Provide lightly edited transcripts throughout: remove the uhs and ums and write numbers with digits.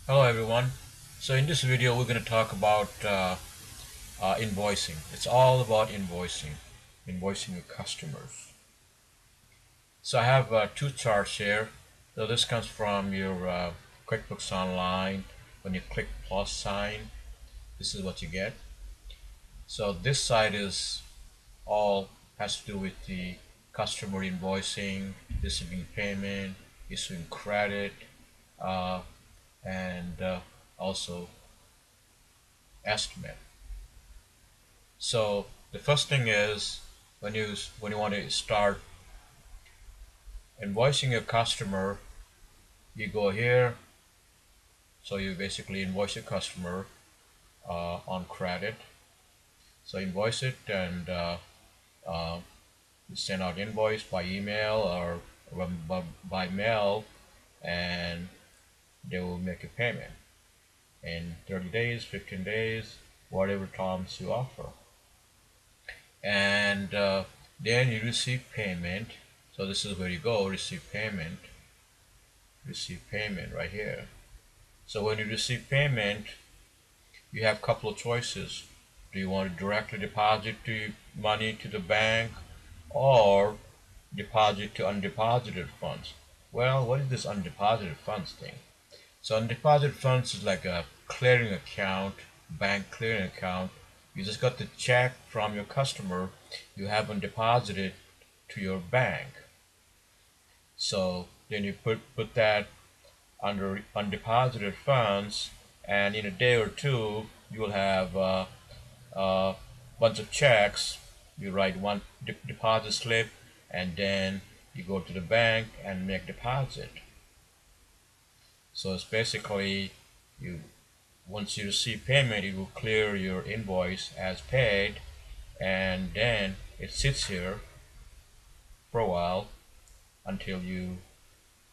Hello everyone. So in this video we're going to talk about invoicing. It's all about invoicing your customers. So I have two charts here. So this comes from your QuickBooks Online. When you click plus sign, this is what you get. So this side is all has to do with the customer invoicing, receiving payment, issuing credit, uh, and also estimate. So the first thing is when you want to start invoicing your customer, you go here. So you basically invoice your customer on credit. So invoice it and uh, you send out invoice by email or by mail, and they will make a payment in 30 days, 15 days, whatever terms you offer. And then you receive payment. So this is where you go, receive payment right here. So when you receive payment, you have a couple of choices. Do you want to directly deposit money to the bank or deposit to undeposited funds? Well, what is this undeposited funds thing? So undeposited funds is like a clearing account, bank clearing account. You just got the check from your customer, you haven't deposited to your bank. So then you put that under undeposited funds, and in a day or two you will have a bunch of checks. You write one deposit slip, and then you go to the bank and make deposit. So it's basically you once you receive payment, it will clear your invoice as paid, and then it sits here for a while until you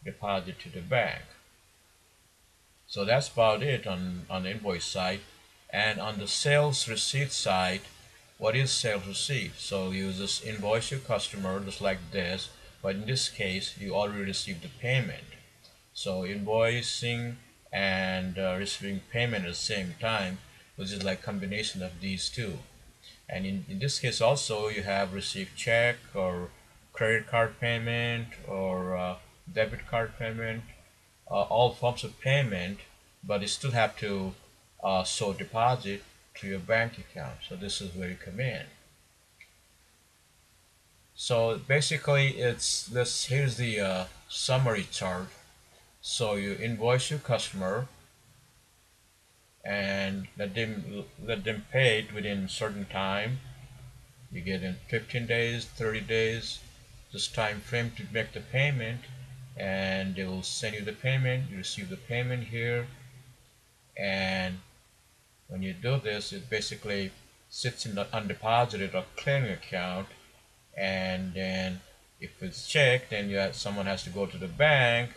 deposit to the bank. So that's about it on the invoice side. And on the sales receipt side, what is sales receipt? So you just invoice your customer just like this, but in this case you already received the payment. So invoicing and receiving payment at the same time, which is like combination of these two. And in this case also you have received check or credit card payment or debit card payment, all forms of payment, but you still have to show deposit to your bank account. So this is where you come in. So basically here's the summary chart. So you invoice your customer and let them pay it within certain time. You get in 15 days, 30 days, this time frame to make the payment, and they will send you the payment. You receive the payment here, and when you do this, it basically sits in the undeposited or clearing account, and then if it's checked, then someone has to go to the bank.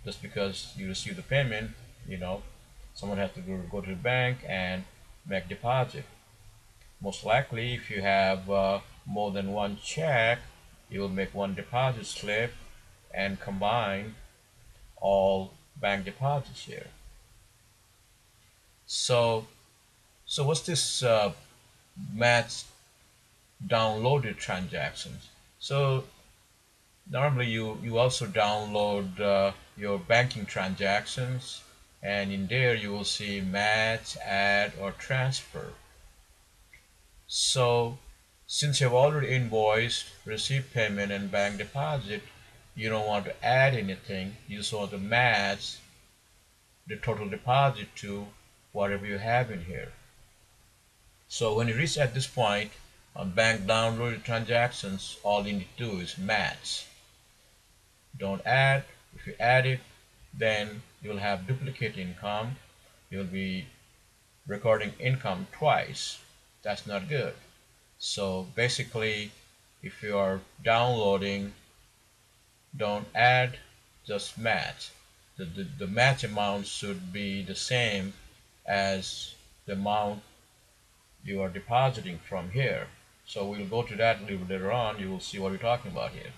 Just because you receive the payment, someone has to go to the bank and make deposit. Most likely, if you have more than one check, you will make one deposit slip and combine all bank deposits here. So what's this match downloaded transactions? So normally you also download your banking transactions, and in there you will see match, add, or transfer. So since you've already invoiced, received payment, and bank deposit, you don't want to add anything. You just want to match the total deposit to whatever you have in here. So when you reach at this point on bank downloaded transactions, all you need to do is match. Don't add. If you add it, then you'll have duplicate income. You'll be recording income twice. That's not good. So basically, if you are downloading, don't add, just match. The match amount should be the same as the amount you are depositing from here. So we'll go to that a little later on. You will see what we're talking about here.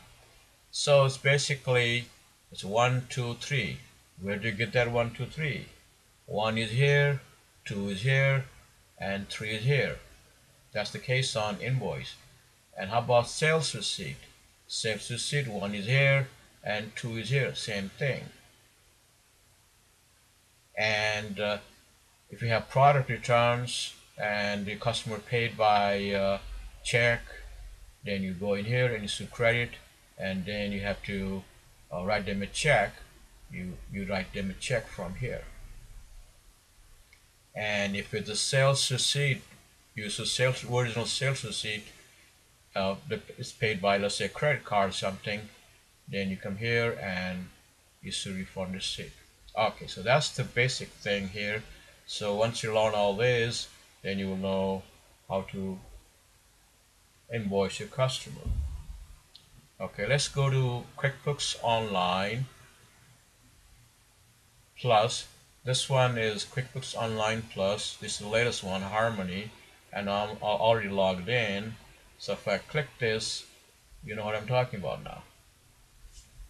So it's 1, 2, 3. Where do you get that 1, 2, 3? 1 is here, 2 is here, and 3 is here. That's the case on invoice. And how about sales receipt? Sales receipt, 1 is here and 2 is here, same thing. And if you have product returns and the customer paid by check, then you go in here and you see credit, and then you have to write them a check. You write them a check from here. And if it's a sales receipt, use a original sales receipt that is paid by, let's say, a credit card or something, then you come here and you see refund receipt. Okay, so that's the basic thing here. So once you learn all this, then you will know how to invoice your customer. Okay, let's go to QuickBooks Online Plus. This one is QuickBooks Online Plus. This is the latest one, Harmony, and I'm already logged in. So if I click this, you know what I'm talking about now.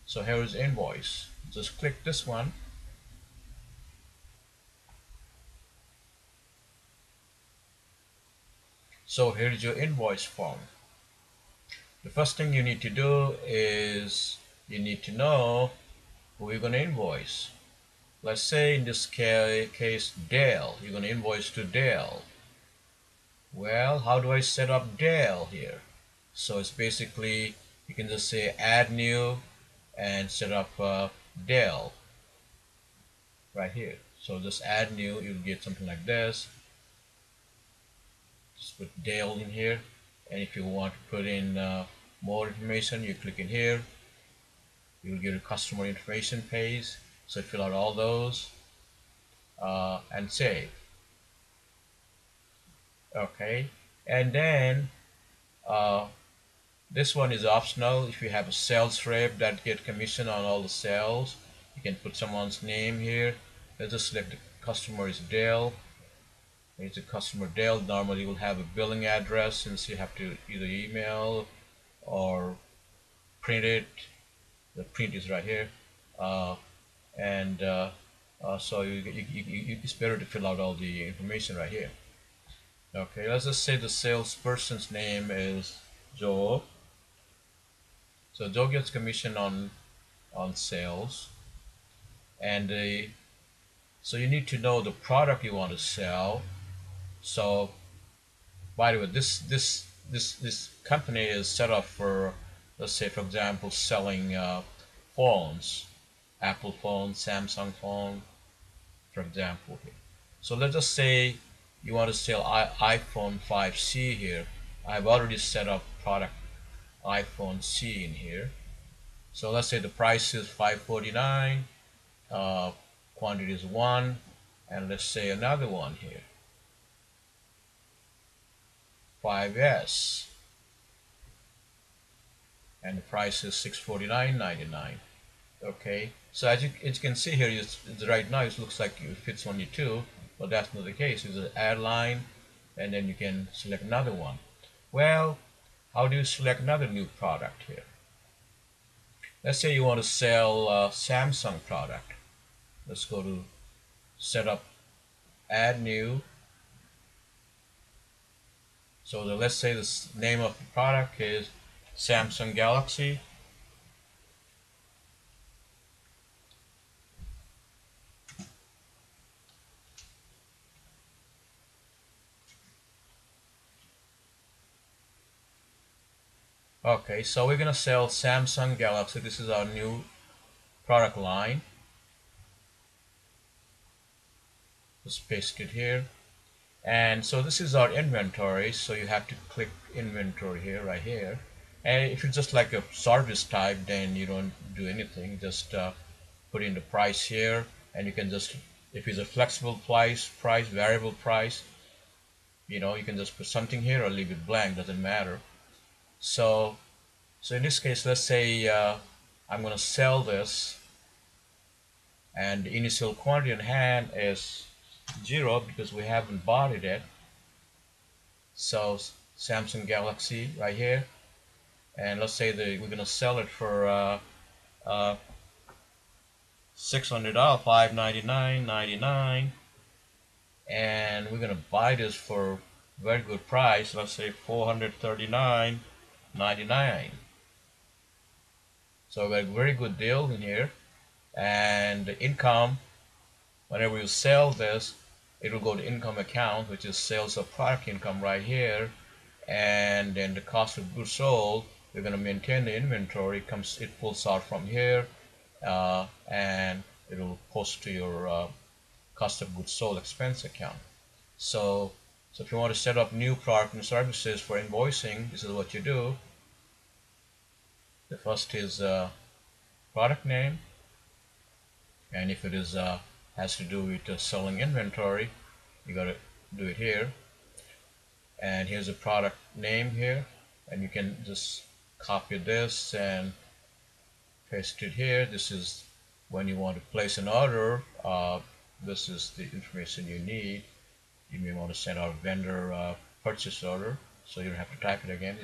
So here is Invoice. Just click this one. So here's your invoice form. The first thing you need to do is you need to know who you're going to invoice. Let's say in this case Dale. You're going to invoice to Dale. Well, how do I set up Dale here? So it's basically, you can just say add new and set up Dale right here. So just add new, you'll get something like this. Just put Dale in here, and if you want to put in more information, you click in here. You'll get a customer information page, so fill out all those and save. Okay, and then this one is optional. If you have a sales rep that get commission on all the sales, you can put someone's name here. Let's just select the customer is Dale. It's a customer Dale. Normally you will have a billing address, since you have to either email or print it. The print is right here, so it's better to fill out all the information right here. Okay, let's just say the salesperson's name is Joe. So Joe gets commission on sales, and so you need to know the product you want to sell. So, by the way, this company is set up for, let's say, for example, selling phones, Apple phone, Samsung phone, for example here. So let's just say you want to sell iPhone 5C here. I've already set up product iPhone C in here. So let's say the price is $549, quantity is 1, and let's say another one here, 5S, and the price is $649.99. Okay, so as you can see here, right now it looks like it fits only 2, but that's not the case. It's an add line, and then you can select another one. Well, how do you select another new product here? Let's say you want to sell a Samsung product. Let's go to setup, add new. So let's say the name of the product is Samsung Galaxy. Okay, so we're gonna sell Samsung Galaxy. This is our new product line. Just paste it here. And so this is our inventory, so you have to click inventory here, right here. And if it's just like a service type, then you don't do anything, just put in the price here, and you can just, if it's a flexible price, variable price, you can just put something here or leave it blank, doesn't matter. So in this case, let's say I'm going to sell this, and the initial quantity in hand is 0 because we haven't bought it yet. So Samsung Galaxy right here, and let's say that we're going to sell it for $600, $599.99. and we're gonna buy this for very good price. Let's say $439.99. So we got a very good deal in here, and the income, whenever you sell this, it will go to income account, which is sales of product income right here, and then the cost of goods sold, we're going to maintain the inventory, it pulls out from here, and it will post to your cost of goods sold expense account. So if you want to set up new product and services for invoicing, this is what you do. The first is product name, and if it is has to do with selling inventory, you got to do it here. And here's a product name here, and you can just copy this and paste it here. This is when you want to place an order. This is the information you need. You may want to send out a vendor purchase order, so you don't have to type it again.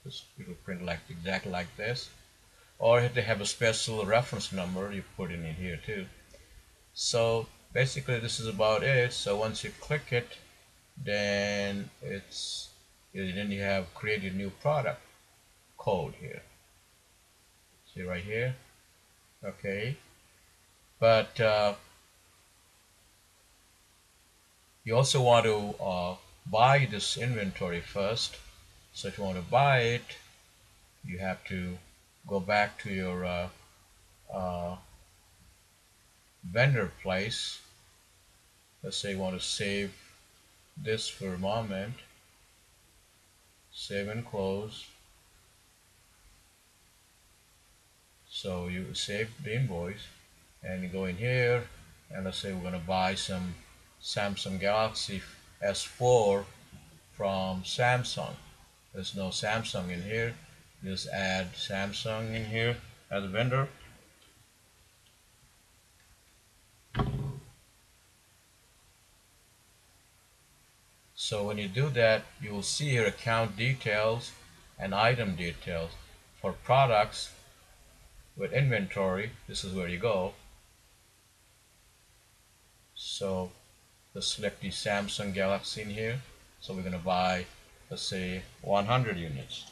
It will print like exactly like this. Or if they have a special reference number, you put it in here too. So basically this is about it. So once you click it, then then you have created new product code here. See right here. Okay, but you also want to buy this inventory first. So if you want to buy it, you have to go back to your vendor place. Let's say you want to save this for a moment. Save and close. So you save the invoice and you go in here, and let's say we're going to buy some Samsung Galaxy S4 from Samsung. There's no Samsung in here. Just add Samsung in here as a vendor. So when you do that, you will see here account details and item details. For products with inventory, this is where you go. So let's select the Samsung Galaxy in here. So we're going to buy, let's say, 100 units.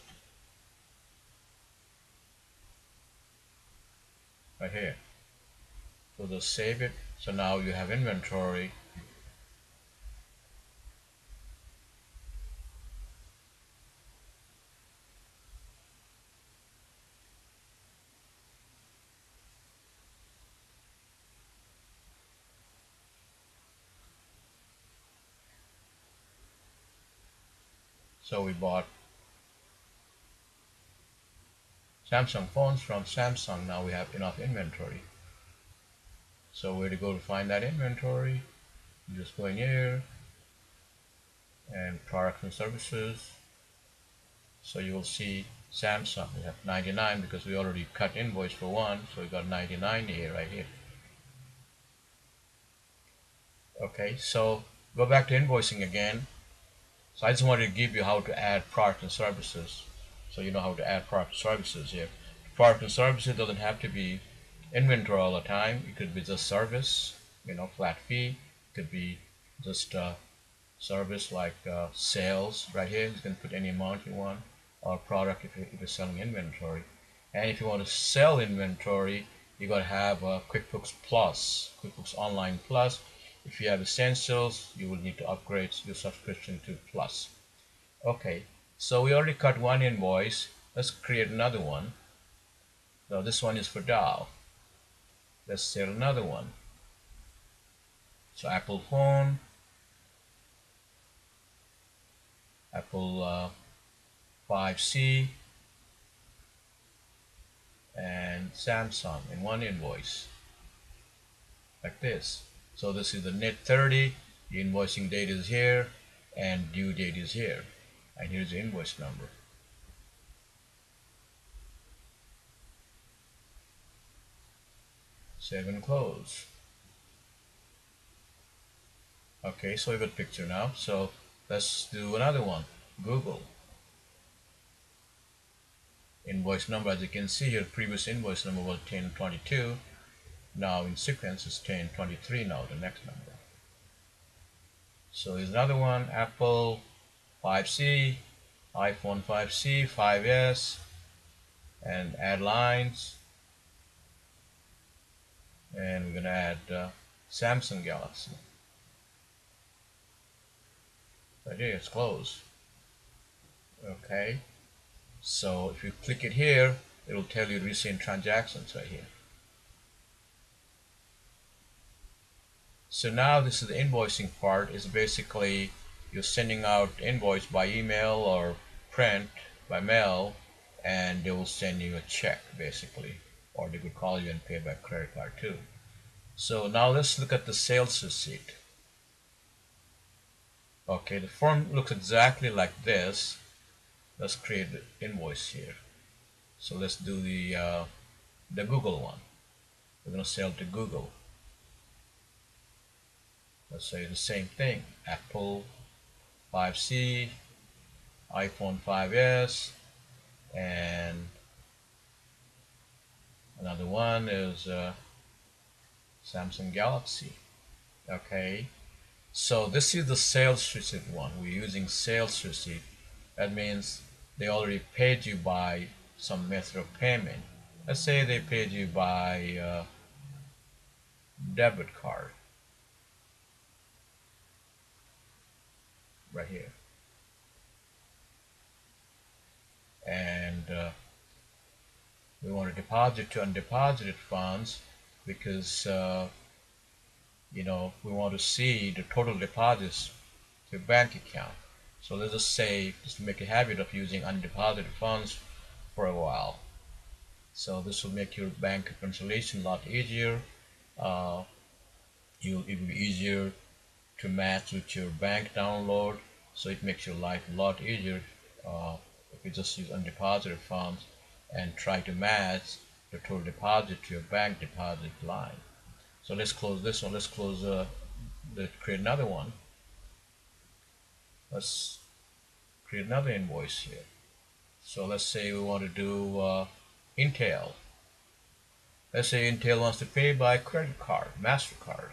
Right here. So just save it. So now you have inventory. So we bought Samsung phones from Samsung. Now we have enough inventory. So where to go to find that inventory? You just go in here and products and services. So you will see Samsung. We have 99 because we already cut invoice for one. So we got 99 here, right here. Okay, so go back to invoicing again. So I just wanted to give you how to add product and services, so you know how to add product and services here. Product and services doesn't have to be inventory all the time. It could be just service, flat fee. It could be just service like sales right here. You can put any amount you want, or product if you're selling inventory. And if you want to sell inventory, you got to have QuickBooks Plus, QuickBooks Online Plus. If you have Essentials, you will need to upgrade your subscription to Plus. Okay, so we already cut one invoice. Let's create another one. So this one is for Dow. Let's sell another one. So Apple phone, Apple 5C, and Samsung in one invoice, like this. So this is the net 30, the invoicing date is here, and due date is here. And here's the invoice number. Save and close. Okay, so we got a picture now. So let's do another one. Google. Invoice number, as you can see here, previous invoice number was 1022. Now in sequence is 1023 now, the next number. So here's another one, Apple 5C, iPhone 5C, 5S, and add lines. And we're going to add Samsung Galaxy. Right here, it's closed. Okay, so if you click it here, it'll tell you recent transactions right here. So now this is the invoicing part. Is basically you're sending out invoice by email or print by mail, and they will send you a check basically, or they could call you and pay by credit card too. So now let's look at the sales receipt. Okay, the form looks exactly like this. Let's create the invoice here. So let's do the Google one. We're going to sell to Google. Let's say the same thing, Apple 5C, iPhone 5S, and another one is Samsung Galaxy. Okay, so this is the sales receipt one. We're using sales receipt. That means they already paid you by some method of payment. Let's say they paid you by debit card right here, and we want to deposit to undeposited funds because you know, we want to see the total deposits to your bank account. So let's just say, just to make a habit of using undeposited funds for a while. So this will make your bank reconciliation a lot easier. It will be easier to match with your bank download. So it makes your life a lot easier if you just use undeposited funds and try to match the total deposit to your bank deposit line. So let's close this one. Let's close let's create another one. Let's create another invoice here. So let's say we want to do Intel. Let's say Intel wants to pay by credit card, MasterCard,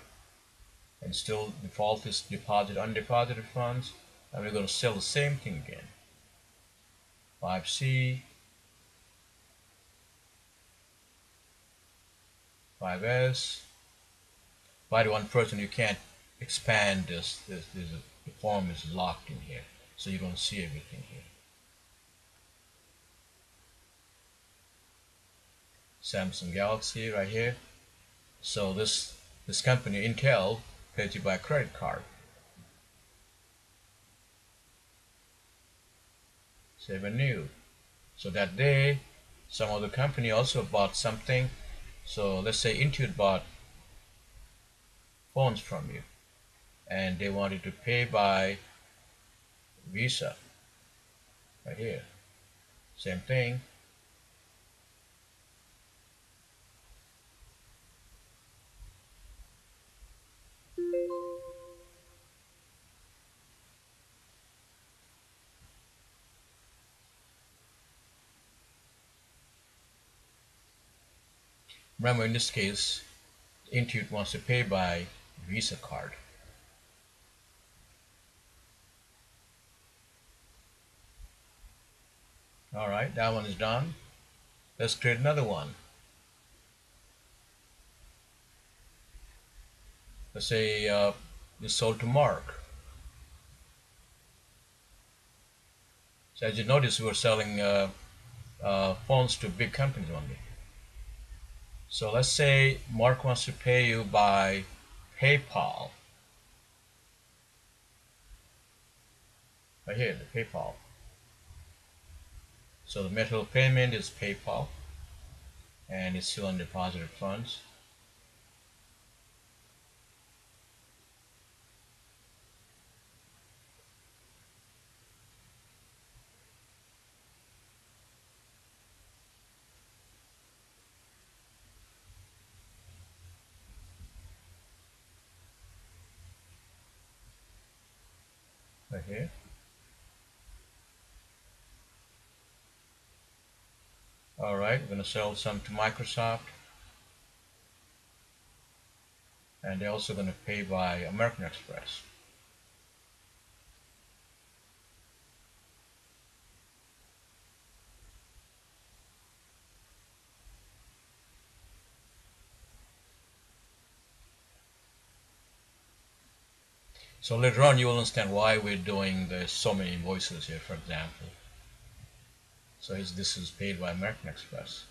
and still default is deposit undeposited funds, and we're going to sell the same thing again. 5C, 5S. By the 1%, you can't expand this. The form is locked in here, so you don't see everything here. Samsung Galaxy right here. So this company Intel pays you by credit card. Save and new. So that day, some other company also bought something. So let's say Intuit bought phones from you, and they wanted to pay by Visa. Right here, same thing. Remember, in this case, Intuit wants to pay by Visa card. All right, that one is done. Let's create another one. Let's say it's sold to Mark. So as you notice, we're selling phones to big companies only. So let's say Mark wants to pay you by PayPal. Right here, the PayPal. So the method of payment is PayPal, and it's still undeposited funds. Right here. All right, we're going to sell some to Microsoft, and they're also going to pay by American Express. So later on you will understand why we're doing so many invoices here, for example. So this is paid by American Express.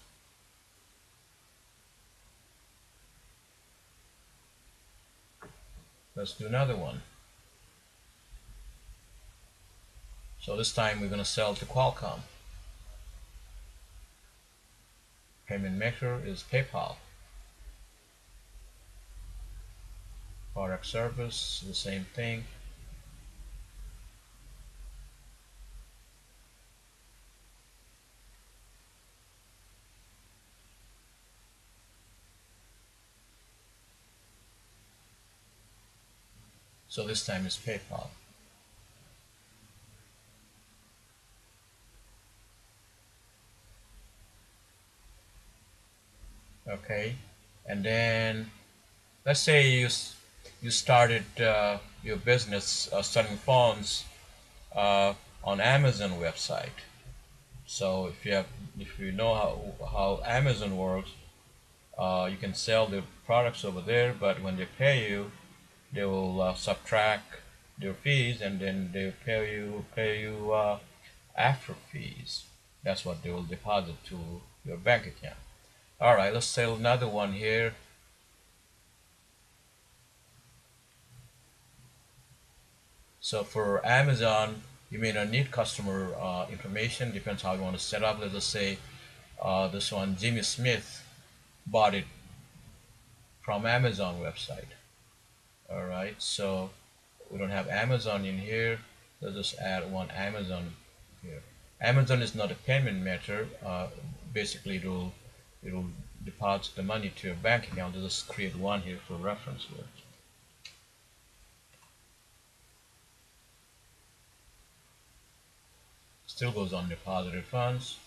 Let's do another one. So this time we're going to sell to Qualcomm. Payment method is PayPal. Product service, the same thing. So this time is PayPal. Okay, and then let's say you started your business selling phones on Amazon website. So if you know how Amazon works, you can sell the products over there, but when they pay you, they will subtract their fees, and then they'll pay you after fees. That's what they will deposit to your bank account. All right, let's sell another one here. So for Amazon, you may not need customer information. Depends how you want to set up. Let's just say this one, Jimmy Smith bought it from Amazon website. All right, so we don't have Amazon in here. Let's just add one Amazon here. Amazon is not a payment method. Basically, it'll deposit the money to your bank account. Let's just create one here for reference here. Still goes on deposited funds.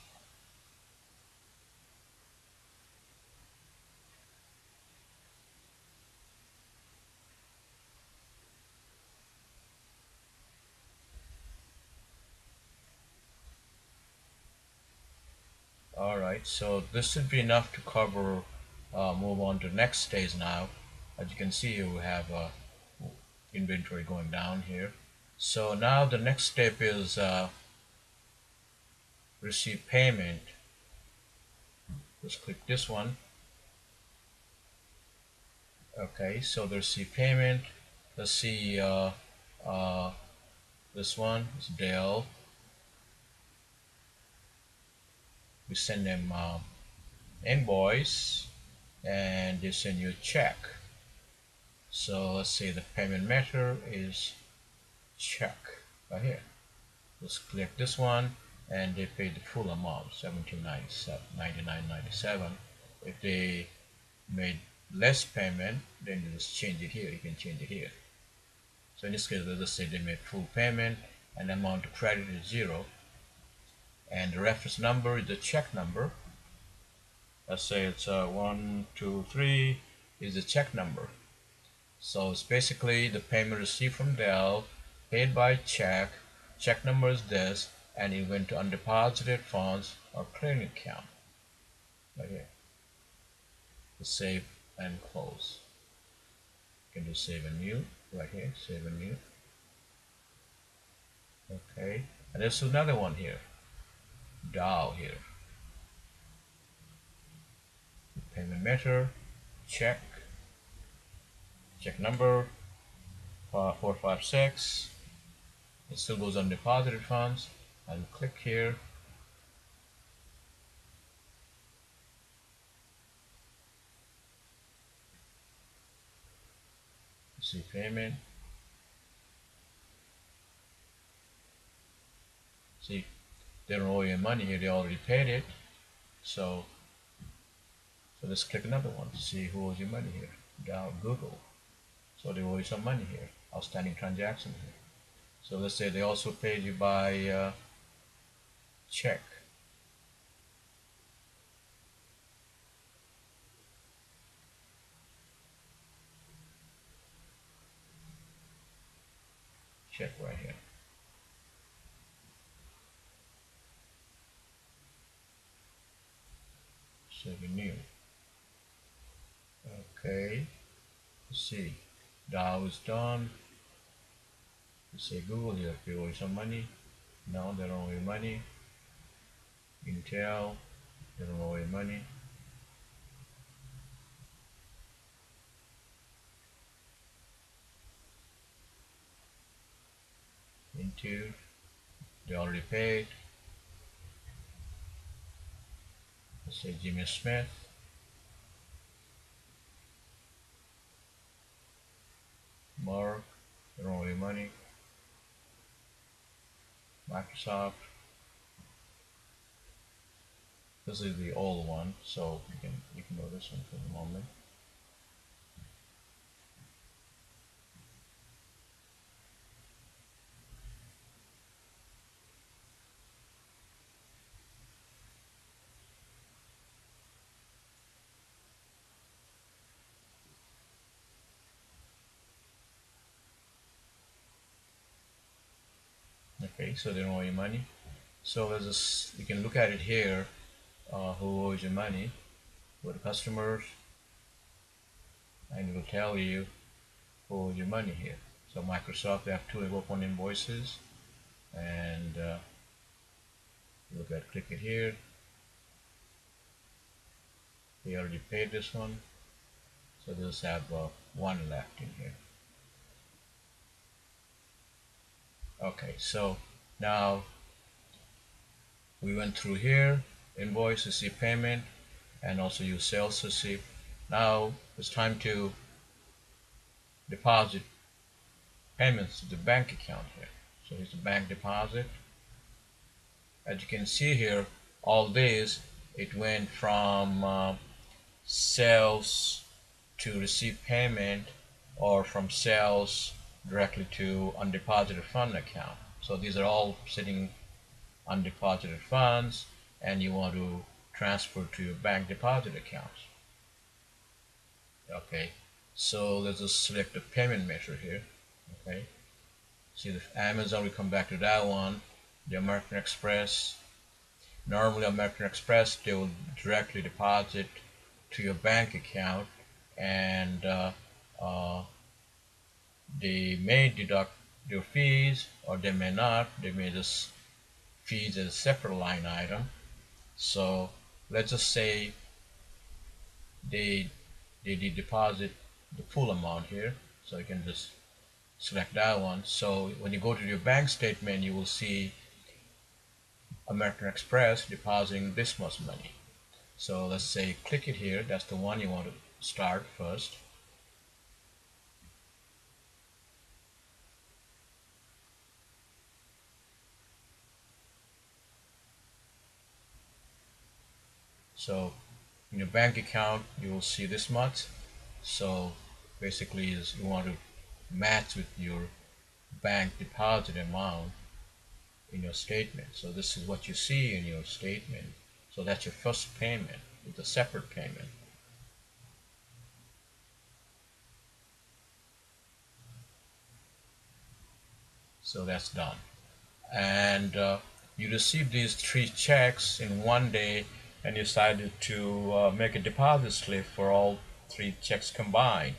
Alright, so this should be enough to cover, move on to the next stage now. As you can see here, we have inventory going down here. So now the next step is receive payment. Let's click this one. Okay, so the receive payment. Let's see this one is Dell. We send them invoice, and they send you a check. So let's say the payment method is check right here. Let's click this one, and they pay the full amount, $17.99.97. If they made less payment, then you just change it here. You can change it here. So in this case, let's say they made full payment, and the amount to credit is 0, and the reference number is the check number. Let's say it's 123 is the check number. So it's basically the payment received from Dell, paid by check. Check number is this, and it went to undeposited funds or clearing account. Right here. Save and close. You can do save and new right here. Save and new. Okay, and there's another one here. Dow here. Payment method, check number 456. It still goes on deposited funds. I'll click here. See payment. See, they don't owe you money here. They already paid it. So let's click another one to see who owes you money here. Dow, Google. So they owe you some money here. Outstanding transaction here. So let's say they also paid you by check. Check right here. Save and new. Okay. Let's see. Dow is done. You say Google here, if you owe some money. No, they don't owe you money. Intel, they don't owe you money. Intuit, they already paid. Let's say Jimmy Smith. Mark, they don't owe you money. Microsoft. This is the old one, so you can ignore this one for the moment. Okay, so they don't owe you money. So there's this, you can look at it here, who owes you money. Go to customers, and it will tell you who owes you money here. So Microsoft, they have two open invoices, and click it here. They already paid this one, so they just have one left in here. Okay, so now we went through here, invoice, receipt payment, and also use sales receipt. Now it's time to deposit payments to the bank account here. So here's the bank deposit. As you can see here, all this, it went from sales to receive payment, or from sales directly to undeposited fund account. So these are all sitting undeposited funds, and you want to transfer to your bank deposit accounts. Okay, so let's just select the payment method here. Okay, see the Amazon, we come back to that one. The American Express, normally American Express, they will directly deposit to your bank account, and they may deduct your fees, or they may not. They may just fees as a separate line item. So let's just say they did deposit the full amount here, so you can just select that one. So when you go to your bank statement, you will see American Express depositing this much money. So let's say click it here, that's the one you want to start first. So in your bank account, you will see this much. So basically is you want to match with your bank deposit amount in your statement. So this is what you see in your statement. So that's your first payment. It's a separate payment. So that's done. And you received these 3 checks in one day, and you decided to make a deposit slip for all 3 checks combined.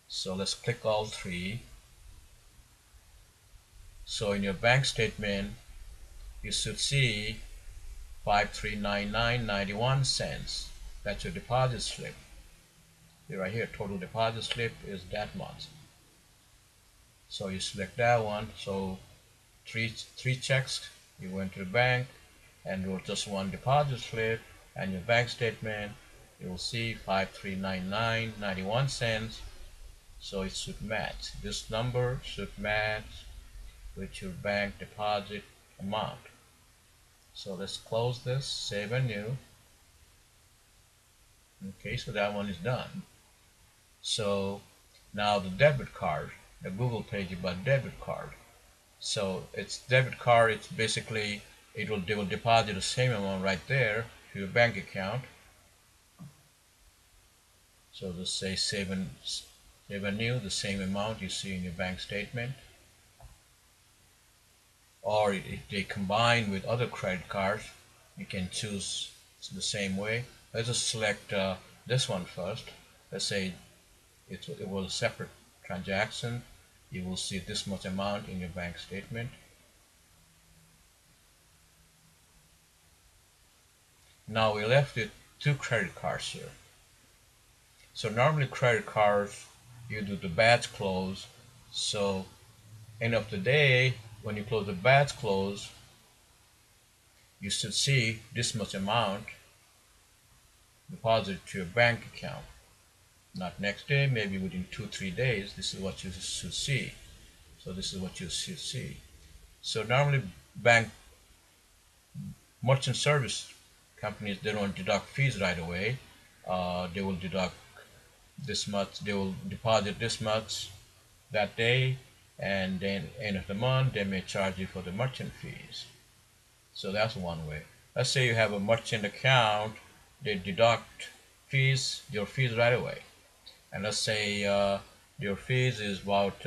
So let's click all 3. So in your bank statement, you should see 5399.91. That's your deposit slip. Right here, total deposit slip is that much. So you select that one. So three checks, you went to the bank and wrote just one deposit slip, and your bank statement, you will see 5399.91. So it should match. This number should match with your bank deposit amount. So let's close this, save and new. Okay, so that one is done. So now the debit card, the Google page about debit card. So it's debit card, it's basically they will deposit the same amount right there to your bank account. So just say save and new, the same amount you see in your bank statement. Or if they combine with other credit cards, you can choose the same way. Let's just select this one first. Let's say it was a separate transaction. you will see this much amount in your bank statement. Now we're left with two credit cards here. So normally credit cards, you do the batch close. So end of the day, when you close the batch close, you should see this much amount deposited to your bank account. Not next day, maybe within 2-3 days, this is what you should see. So this is what you should see. So normally bank merchant service companies, they don't deduct fees right away. They will deduct this much, they will deposit this much that day, and then end of the month they may charge you for the merchant fees. So that's one way. Let's say you have a merchant account, they deduct your fees right away. And let's say your fees is about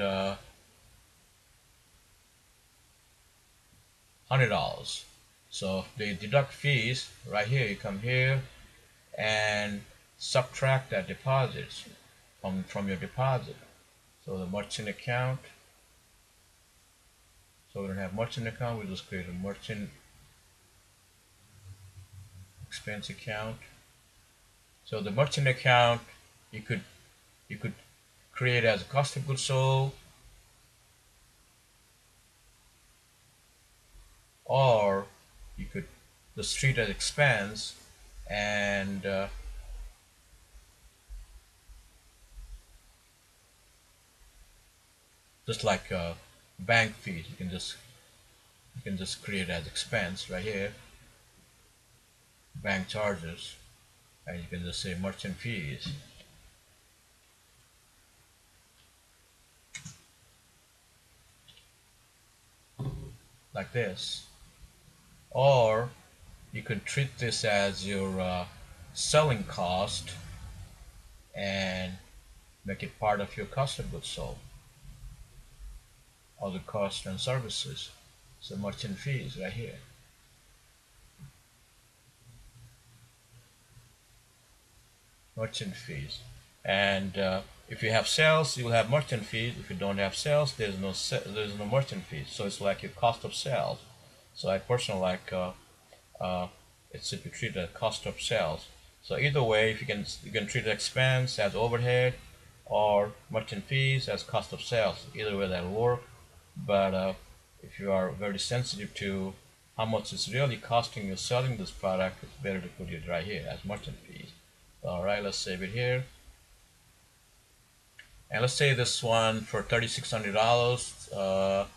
$100. So they deduct fees right here. You come here and subtract that deposit from your deposit. So the merchant account. So we don't have merchant account. We just create a merchant expense account. So the merchant account you could create as a cost of goods sold, or you could just treat as expense, and just like bank fees, you can just create as expense right here, bank charges, and you can just say merchant fees. Like this. Or you could treat this as your selling cost and make it part of your cost of goods sold, or the cost and services. So merchant fees right here. Merchant fees. And if you have sales, you will have merchant fees. If you don't have sales, there's no merchant fees. So it's like your cost of sales. So I personally like it should be treated as cost of sales. So either way, if you can treat expense as overhead or merchant fees as cost of sales. Either way that'll work. But if you are very sensitive to how much it's really costing you selling this product, it's better to put it right here as merchant fees. Alright, let's save it here. And let's say this one for $3,600.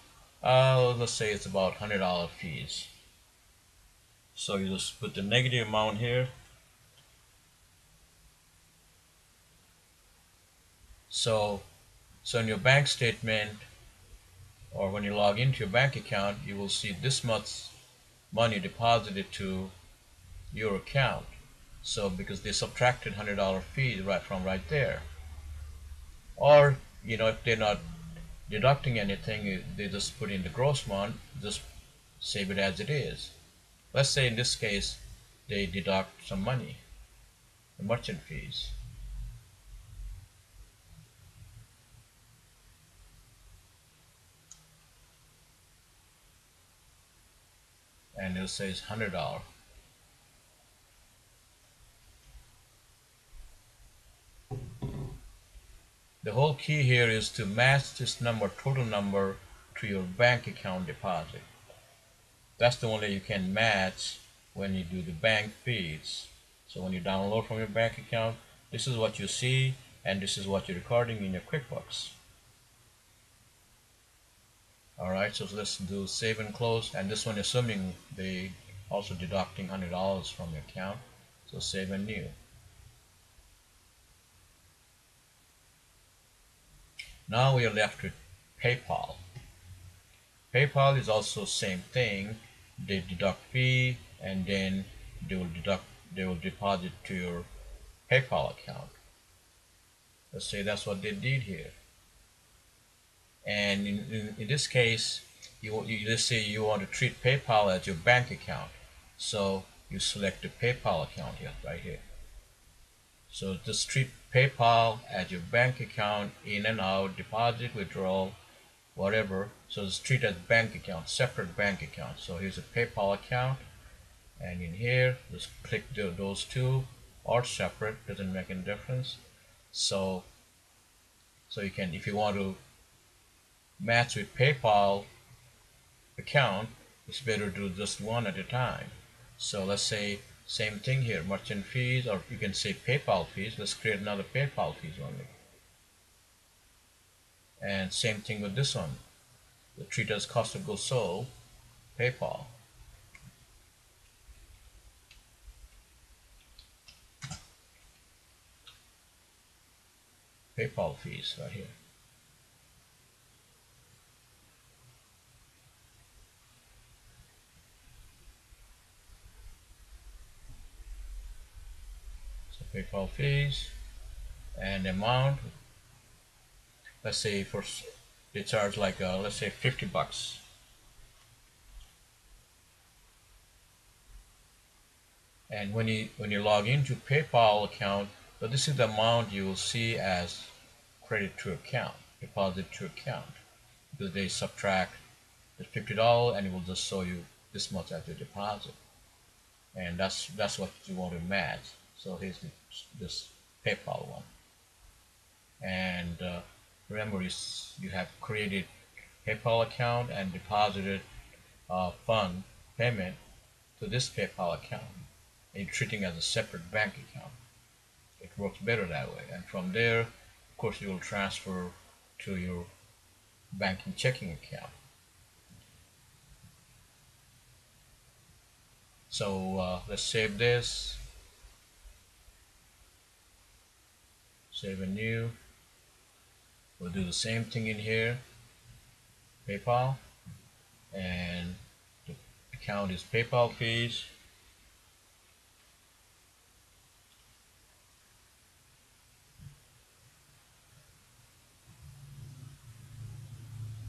Let's say it's about $100 fees. So you just put the negative amount here. So in your bank statement, or when you log into your bank account, you will see this much money deposited to your account. So because they subtracted $100 fee right there. Or if they're not deducting anything, they just put in the gross amount, just save it as it is. Let's say in this case they deduct some money, the merchant fees. And it says $100. The whole key here is to match this total number, to your bank account deposit. That's the only way you can match when you do the bank fees. So when you download from your bank account, this is what you see, and this is what you're recording in your QuickBooks. Alright, so let's do save and close, and this one assuming they also deducting $100 from your account. So save and new. Now we are left with PayPal. PayPal is also same thing. They deduct fee, and then they will deposit to your PayPal account. Let's say that's what they did here. And in this case, let's say you want to treat PayPal as your bank account. So you select the PayPal account here, right here. So just treat PayPal as your bank account, in and out, deposit, withdrawal, whatever. So it's treated as bank account, separate bank account. So here's a PayPal account, and in here just click those two, or separate, doesn't make any difference. So you can, if you want to match with PayPal account, it's better to do just one at a time. So let's say same thing here, merchant fees, or you can say PayPal fees. Let's create another PayPal fees only. And same thing with this one, the treat as cost of goods sold, PayPal. PayPal fees right here. So PayPal fees and amount. Let's say for they charge like let's say $50. And when you log into PayPal account, so this is the amount you will see as credit to account, deposit to account, because they subtract the $50 and it will just show you this much as your deposit, and that's what you want to match. So here's this PayPal one, and remember you have created PayPal account and deposited fund payment to this PayPal account, and you're treating it as a separate bank account. It works better that way, and from there, of course, you will transfer to your banking checking account. So let's save this, save a new. We'll do the same thing in here, PayPal, and the account is PayPal fees.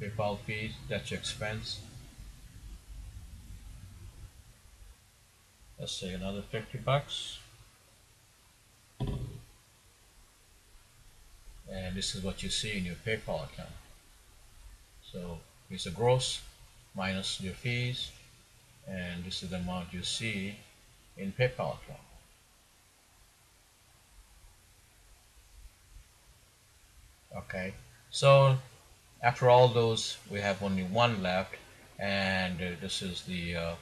PayPal fees, that's your expense. Let's say another $50. And this is what you see in your PayPal account. So it's a gross minus your fees, and this is the amount you see in PayPal account. Okay, so after all those, we have only one left, and this is the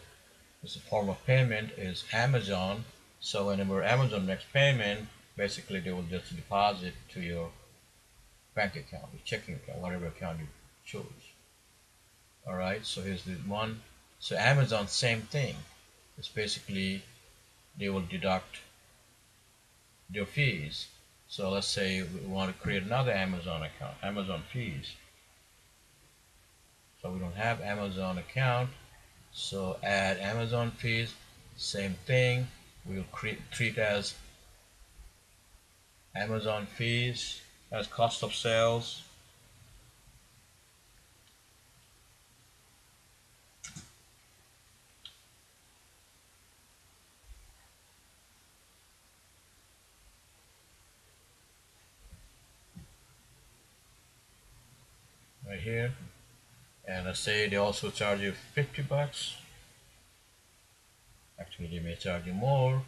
form of payment is Amazon. So whenever Amazon makes payment, basically they will just deposit to your bank account, your checking account, whatever account you choose. All right, so here's the one. So Amazon, same thing. It's basically they will deduct their fees. So let's say we want to create another Amazon account, Amazon fees. So we don't have Amazon account, so add Amazon fees, same thing. We'll treat as Amazon fees as cost of sales. Right here. And let's say they also charge you $50. Actually, they may charge you more.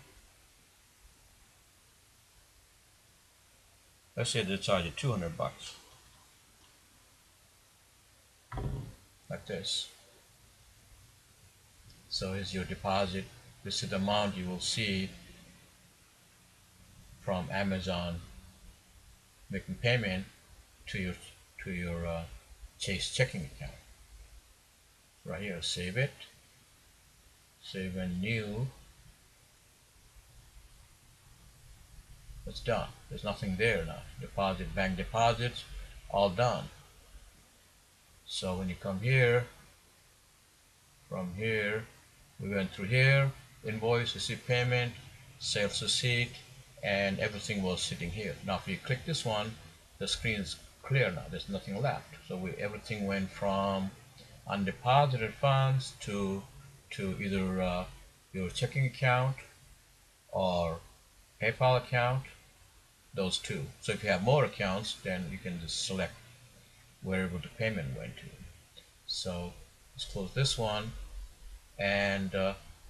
Let's say they charge you $200. Like this. So here's your deposit. This is the amount you will see from Amazon making payment to your Chase checking account. Right here, save it, save a new. It's done. There's nothing there now. Deposit, bank deposits, all done. So when you come here, from here, we went through here, invoice, receipt payment, sales receipt, and everything was sitting here. Now if you click this one, the screen is clear now. There's nothing left. So everything went from undeposited funds to either your checking account or PayPal account, those two. So if you have more accounts, then you can just select wherever the payment went to. So let's close this one, and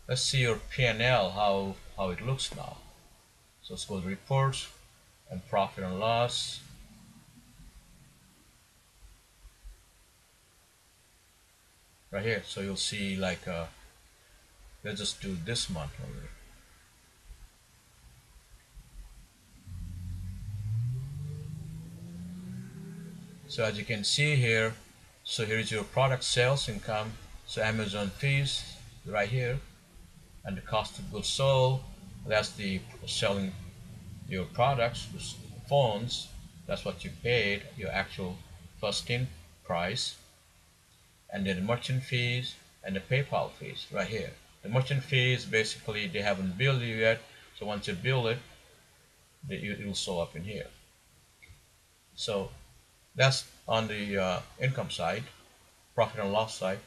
let's see your P&L, how it looks now. So let's go to reports and profit and loss. Right here, so you'll see like let's just do this month only. So as you can see here, so here is your product sales income. So Amazon fees right here, and the cost of goods sold, that's the selling your products, the phones, that's what you paid, your actual first in price, and then the merchant fees and the PayPal fees right here. The merchant fees, basically they haven't billed you yet, so once you bill it, it will show up in here. So that's on the income side, profit and loss side.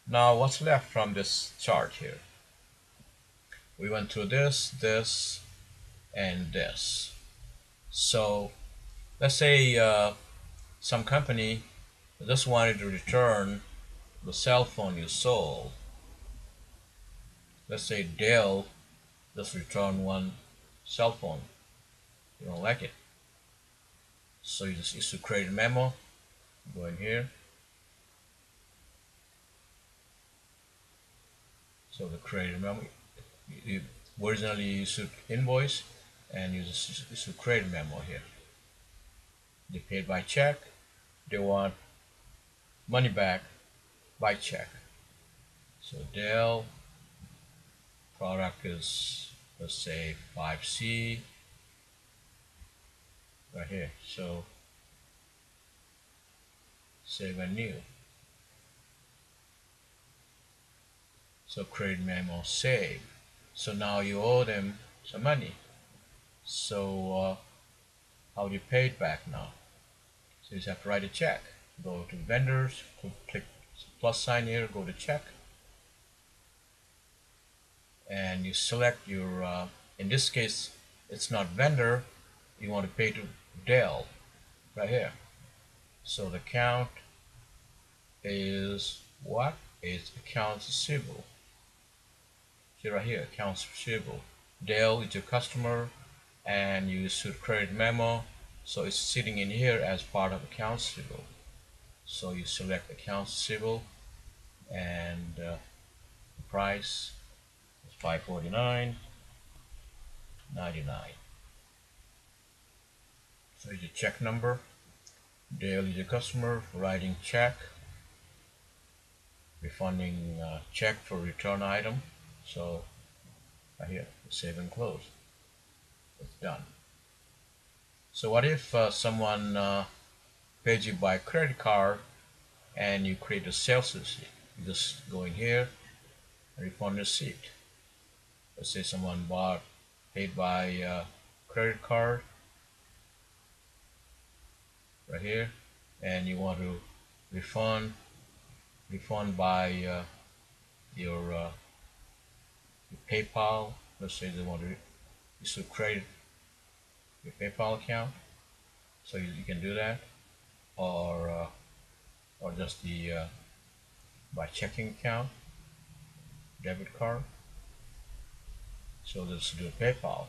Now what's left from this chart here? We went through this, and this. So let's say some company just wanted to return the cell phone you sold. Let's say Dell just returned one cell phone. You don't like it. So you just issue create a memo. Go in here. So the create a memo. You originally issued invoice, and you just issue create a memo here. They paid by check. They want money back by check. So Dell product is, let's say, 5C right here. So save and new. So create memo, save. So now you owe them some money. So how do you pay it back now? So you just have to write a check. Go to vendors, click plus sign here, go to check, and you select your, in this case, it's not vendor, you want to pay to Dell, right here. So the account is what? It's accounts receivable. See right here, accounts receivable. Dell is your customer, and you should credit memo, so it's sitting in here as part of accounts receivable. So you select accounts receivable, and the price is $549.99. So here's your check number. Dale is your customer, writing check, refunding check for return item. So right here, save and close. It's done. So what if someone pays you by credit card and you create a sales receipt? You just go in here and refund receipt. Let's say someone paid by credit card right here, and you want to refund by your PayPal. Let's say they want to issue credit your PayPal account, so you can do that, or just the by checking account, debit card. So let's do PayPal.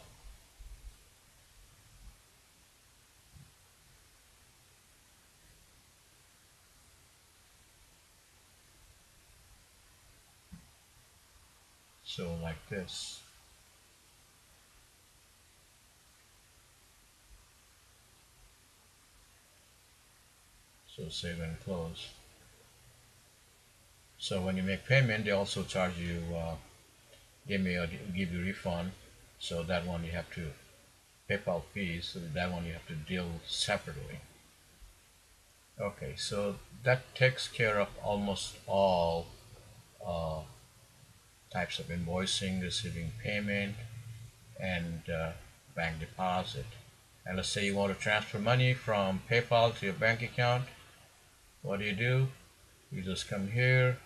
So like this. So save and close. So when you make payment, they also charge you, give you refund. So that one you have to PayPal fees. So that one you have to deal separately. Okay, so that takes care of almost all uh, types of invoicing, receiving payment, and bank deposit. And let's say you want to transfer money from PayPal to your bank account. What do? You just come here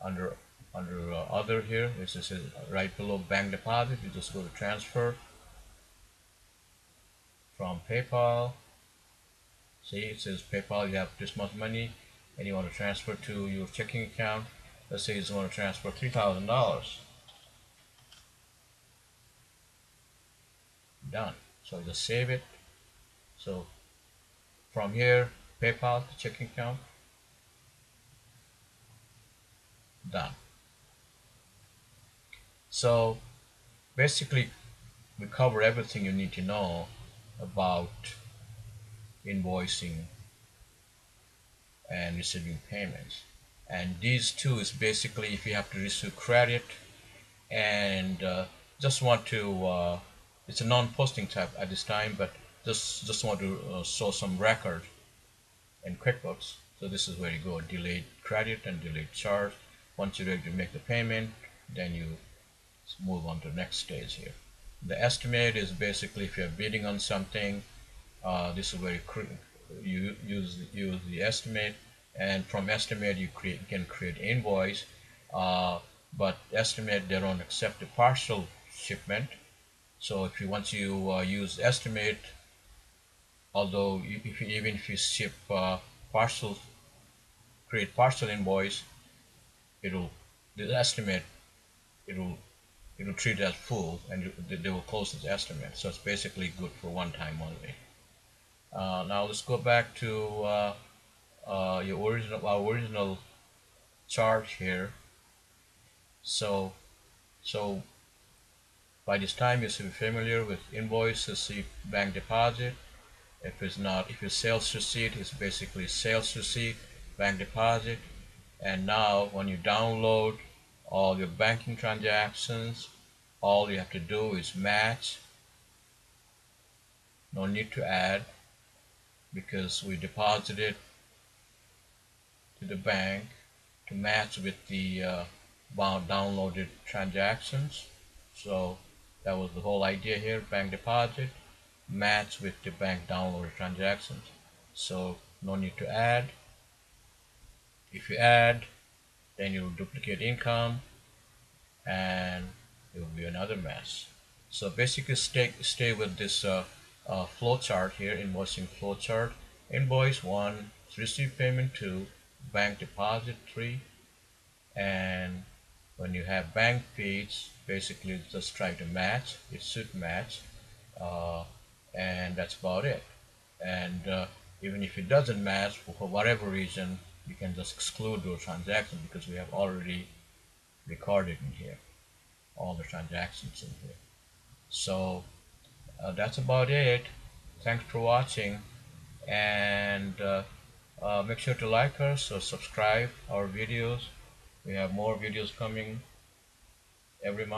under other here. This is right below bank deposit. You just go to transfer from PayPal See, it says PayPal, you have this much money and you want to transfer to your checking account. Let's say you want to transfer $3,000. Done. So just save it. So from here, PayPal to checking account, done. So basically, we cover everything you need to know about invoicing and receiving payments. And these two is basically if you have to receive credit and just want to, it's a non-posting type at this time, but just want to show some record in QuickBooks. So this is where you go delayed credit and delayed charge. Once you're ready to make the payment, then you move on to the next stage here. The estimate is basically if you're bidding on something, this is where you use the estimate, and from estimate you can create invoice, but estimate they don't accept the partial shipment. So if you once you use estimate, although even if you ship partial, create partial invoice, it'll the estimate it'll treat it as full, and they will close this estimate. So it's basically good for one time only. Now let's go back to our original chart here. So by this time you should be familiar with invoice, receipt, bank deposit. If it's not, if it's sales receipt, it's basically sales receipt, bank deposit. And now when you download all your banking transactions, all you have to do is match. No need to add, because we deposited to the bank to match with the downloaded transactions. So that was the whole idea here. Bank deposit match with the bank downloaded transactions. So no need to add. If you add, then you will duplicate income and it will be another mess. So basically stay with this flow chart here, invoicing flow chart. Invoice 1, receive payment 2, bank deposit 3, and when you have bank feeds, basically just try to match. It should match, and that's about it. And even if it doesn't match for whatever reason, you can just exclude those transactions because we have already recorded in here all the transactions in here. So that's about it. Thanks for watching, and make sure to like us or subscribe our videos. We have more videos coming every month.